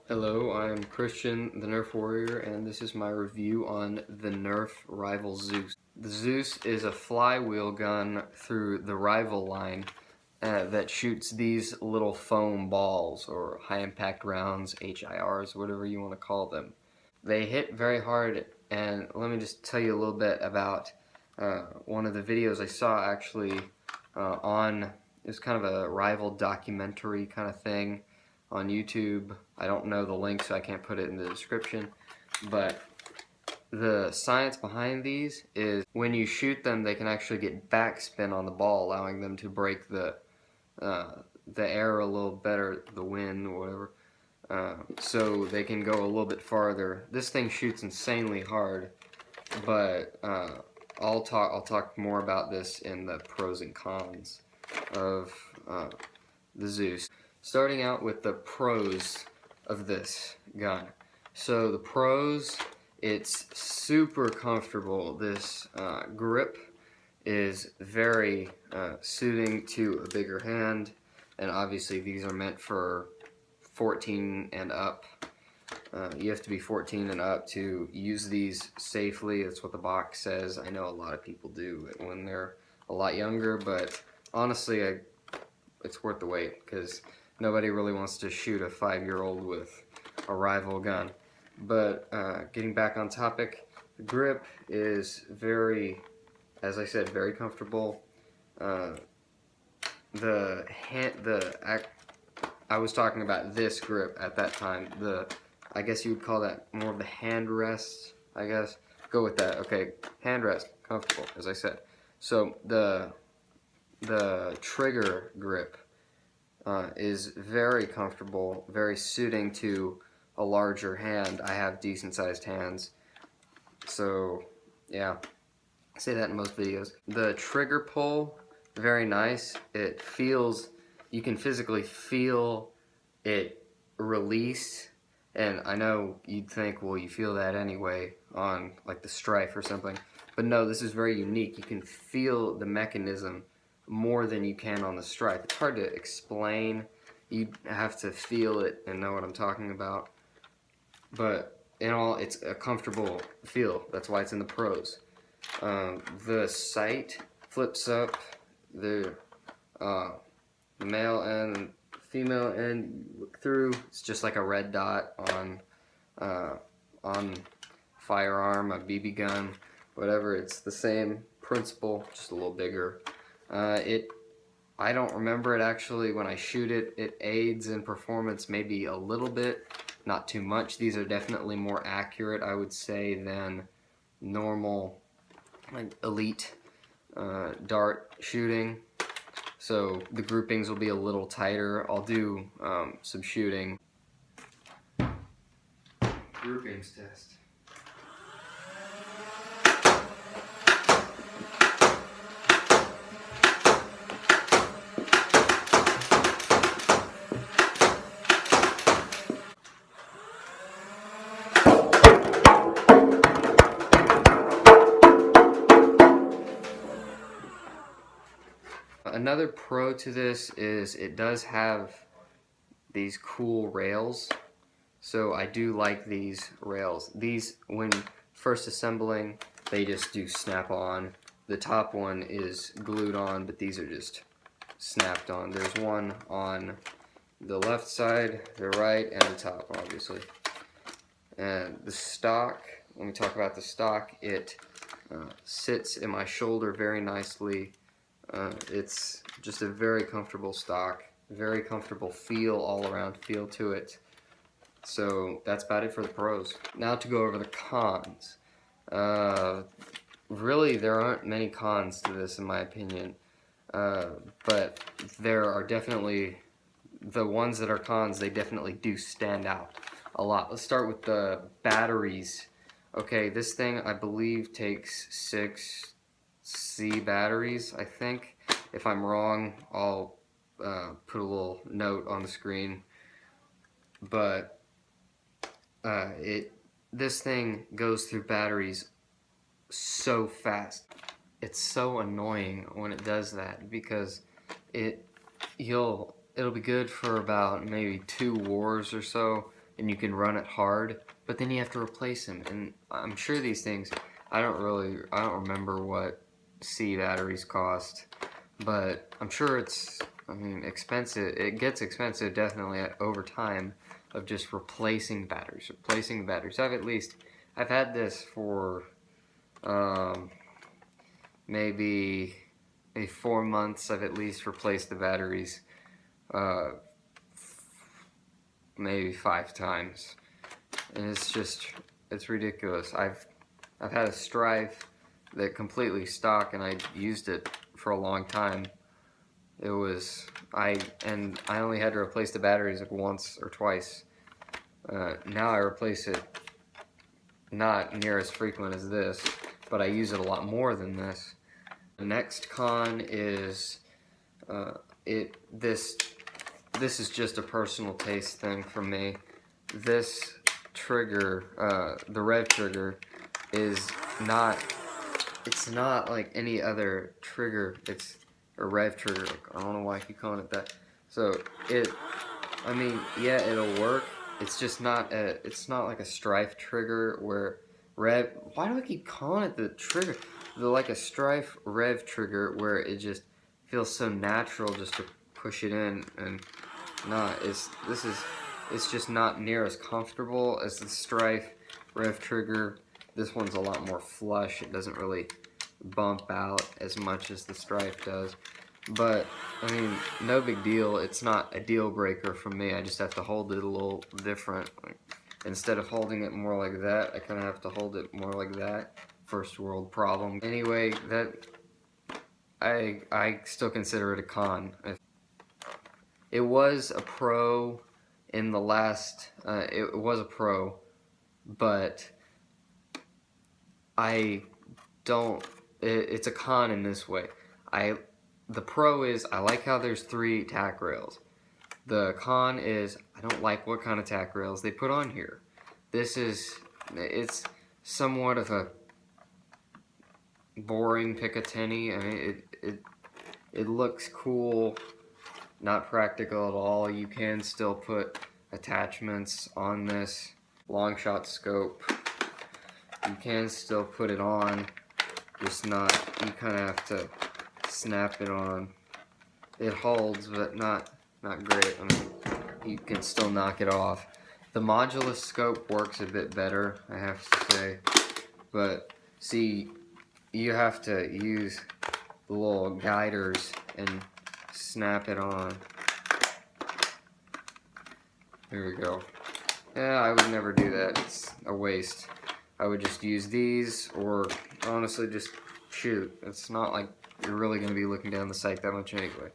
Hello, I'm Christian, the Nerf Warrior, and this is my review on the Nerf Rival Zeus. The Zeus is a flywheel gun through the Rival line that shoots these little foam balls, or high-impact rounds, HIRs, whatever you want to call them. They hit very hard, and let me just tell you a little bit about one of the videos I saw actually it was kind of a Rival documentary kind of thing on YouTube. I don't know the link, so I can't put it in the description, but the science behind these is when you shoot them, they can actually get backspin on the ball, allowing them to break the air a little better, the wind or whatever, so they can go a little bit farther. This thing shoots insanely hard, but I'll talk more about this in the pros and cons of the Zeus. Starting out with the pros of this gun. So the pros, it's super comfortable. This grip is very suiting to a bigger hand, and obviously these are meant for 14 and up. You have to be 14 and up to use these safely. That's what the box says. I know a lot of people do it when they're a lot younger, but honestly, it's worth the wait because nobody really wants to shoot a 5-year-old with a Rival gun. But getting back on topic, the grip is very, as I said, very comfortable. I was talking about this grip at that time. I guess you would call that more of the hand rest, I guess. Go with that. Okay, hand rest, comfortable, as I said. So the trigger grip is very comfortable, very suiting to a larger hand. I have decent sized hands, so yeah, I say that in most videos. The trigger pull, very nice. It feels, you can physically feel it release, and I know you'd think, well, you feel that anyway on like the Strife or something, but no, this is very unique. You can feel the mechanism more than you can on the Strife. It's hard to explain. You have to feel it and know what I'm talking about. But in all, it's a comfortable feel. That's why it's in the pros. The sight flips up. The male and female end, you look through. It's just like a red dot on firearm, a BB gun, whatever. It's the same principle, just a little bigger. I don't remember it actually when I shoot it. It aids in performance maybe a little bit, not too much. These are definitely more accurate, I would say, than normal, like elite dart shooting. So the groupings will be a little tighter. I'll do some shooting. Groupings test. Another pro to this is it does have these cool rails, so I do like these rails. These, when first assembling, they just do snap on. The top one is glued on, but these are just snapped on. There's one on the left side, the right, and the top, obviously. And the stock, let me talk about the stock. It sits in my shoulder very nicely. It's just a very comfortable stock, very comfortable feel, all around feel to it. So that's about it for the pros. Now to go over the cons. Really, there aren't many cons to this in my opinion, but there are definitely, the ones that are cons, they definitely do stand out a lot. Let's start with the batteries. Okay, this thing I believe takes 6C batteries, I think. If I'm wrong, I'll put a little note on the screen. But this thing goes through batteries so fast. It's so annoying when it does that because it'll be good for about maybe 2 wars or so, and you can run it hard, but then you have to replace them. And I'm sure these things, I don't remember what C batteries cost, but I'm sure it's, I mean, expensive. It gets expensive definitely over time of just replacing batteries. I've had this for maybe 4 months. I've at least replaced the batteries maybe 5 times, and it's ridiculous. I've had a Strife that completely stock, and I used it for a long time. It was I only had to replace the batteries like once or twice. Now I replace it not near as frequent as this, but I use it a lot more than this. The next con is this is just a personal taste thing for me. This trigger, the rev trigger, is not, it's not like any other trigger. It's a rev trigger. Like, I don't know why I keep calling it that. So I mean, yeah, it'll work. It's just not it's not like a Strife trigger where rev. Why do I keep calling it the trigger? Like a Strife rev trigger where it just feels so natural just to push it in, and it's just not near as comfortable as the Strife rev trigger. This one's a lot more flush. It doesn't really bump out as much as the Strife does. But, I mean, no big deal. It's not a deal breaker for me. I just have to hold it a little different. Like, instead of holding it more like that, I kind of have to hold it more like that. First world problem. Anyway, I still consider it a con. It was a pro in the last, it was a pro, but it's a con in this way. The pro is I like how there's 3 tack rails. The con is I don't like what kind of tack rails they put on here. It's somewhat of a boring Picatinny. I mean, it looks cool, not practical at all. You can still put attachments on this long shot scope. You can still put it on, just not, you kind of have to snap it on. It holds, but not great. I mean, you can still knock it off. The modulus scope works a bit better, I have to say, but see, you have to use the little guiders and snap it on. There we go. Yeah, I would never do that. It's a waste. I would just use these, or honestly just shoot. It's not like you're really going to be looking down the sight that much anyway.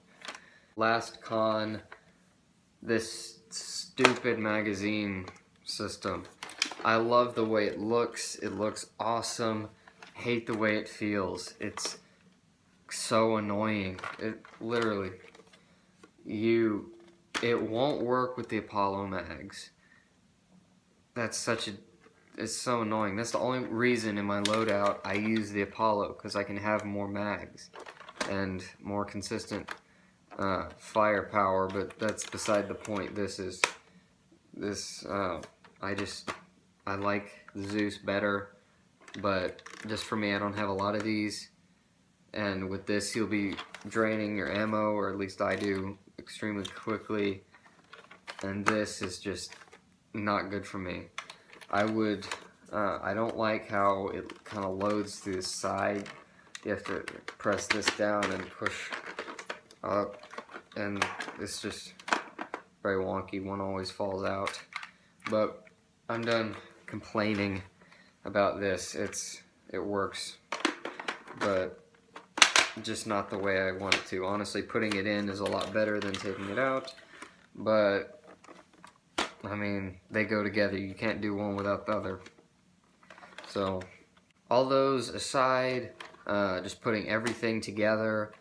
Last con, this stupid magazine system. I love the way it looks. It looks awesome. Hate the way it feels. It's so annoying. It literally, it won't work with the Apollo mags. It's so annoying. That's the only reason in my loadout I use the Apollo, because I can have more mags and more consistent firepower, but that's beside the point. I like the Zeus better, but just for me, I don't have a lot of these, and with this you'll be draining your ammo, or at least I do, extremely quickly, and this is just not good for me. I don't like how it kind of loads through the side. You have to press this down and push up, and it's just very wonky. One always falls out. But I'm done complaining about this. It works, but just not the way I want it to. Honestly, putting it in is a lot better than taking it out, but I mean, they go together. You can't do one without the other. So, all those aside, just putting everything together,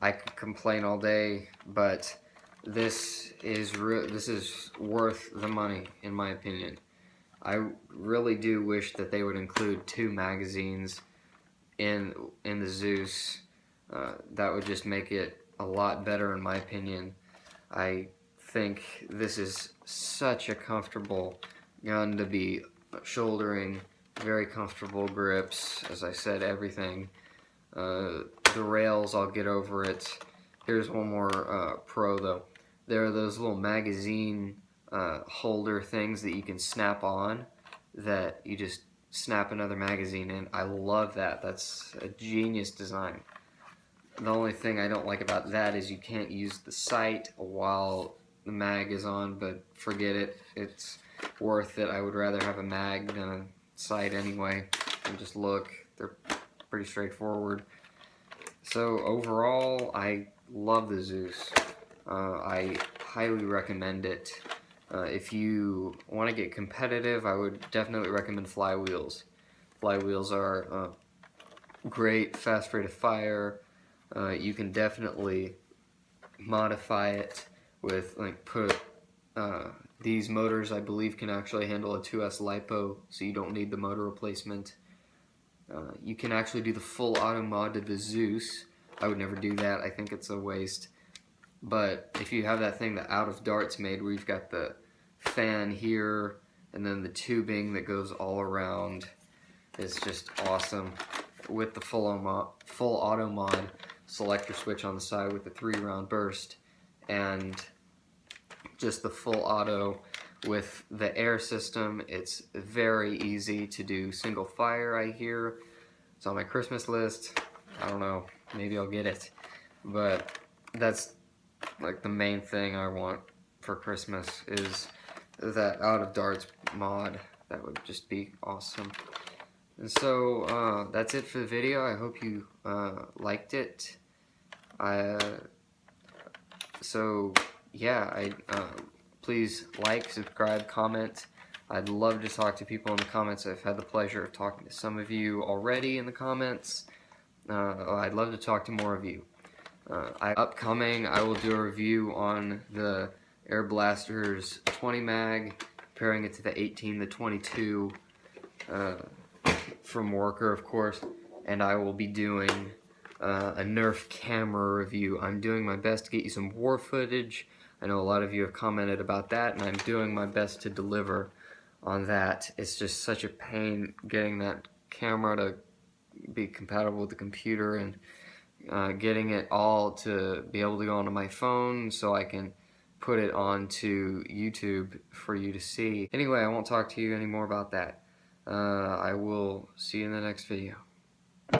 I could complain all day, but this is worth the money, in my opinion. I really do wish that they would include 2 magazines in the Zeus. That would just make it a lot better, in my opinion. I think this is such a comfortable gun to be shouldering. Very comfortable grips, as I said, everything. The rails, I'll get over it. Here's one more pro though. There are those little magazine holder things that you can snap on, that you just snap another magazine in. I love that. That's a genius design. The only thing I don't like about that is you can't use the sight while the mag is on, but forget it. It's worth it. I would rather have a mag than a sight anyway. And just look, they're pretty straightforward. So overall, I love the Zeus. I highly recommend it. If you want to get competitive, I would definitely recommend flywheels. Flywheels are great, fast rate of fire. You can definitely modify it with, like, these motors, I believe, can actually handle a 2S LiPo, so you don't need the motor replacement. You can actually do the full auto mod to the Zeus. I would never do that. I think it's a waste. But if you have that thing that Out of Darts made, where you've got the fan here and then the tubing that goes all around, it's just awesome. With the full auto mod selector switch on the side with the 3-round burst, and just the full auto with the air system, it's very easy to do single fire. I hear it's on my Christmas list. I don't know, maybe I'll get it, but that's like the main thing I want for Christmas, is that Out of Darts mod. That would just be awesome. And so that's it for the video. I hope you liked it. Please like, subscribe, comment. I'd love to talk to people in the comments. I've had the pleasure of talking to some of you already in the comments. I'd love to talk to more of you. Upcoming, I will do a review on the Air Blasters 20 mag, comparing it to the 18, the 22 from Worker, of course, and I will be doing a Nerf camera review. I'm doing my best to get you some war footage. I know a lot of you have commented about that, and I'm doing my best to deliver on that. It's just such a pain getting that camera to be compatible with the computer, and getting it all to be able to go onto my phone so I can put it onto YouTube for you to see. Anyway, I won't talk to you anymore about that. I will see you in the next video.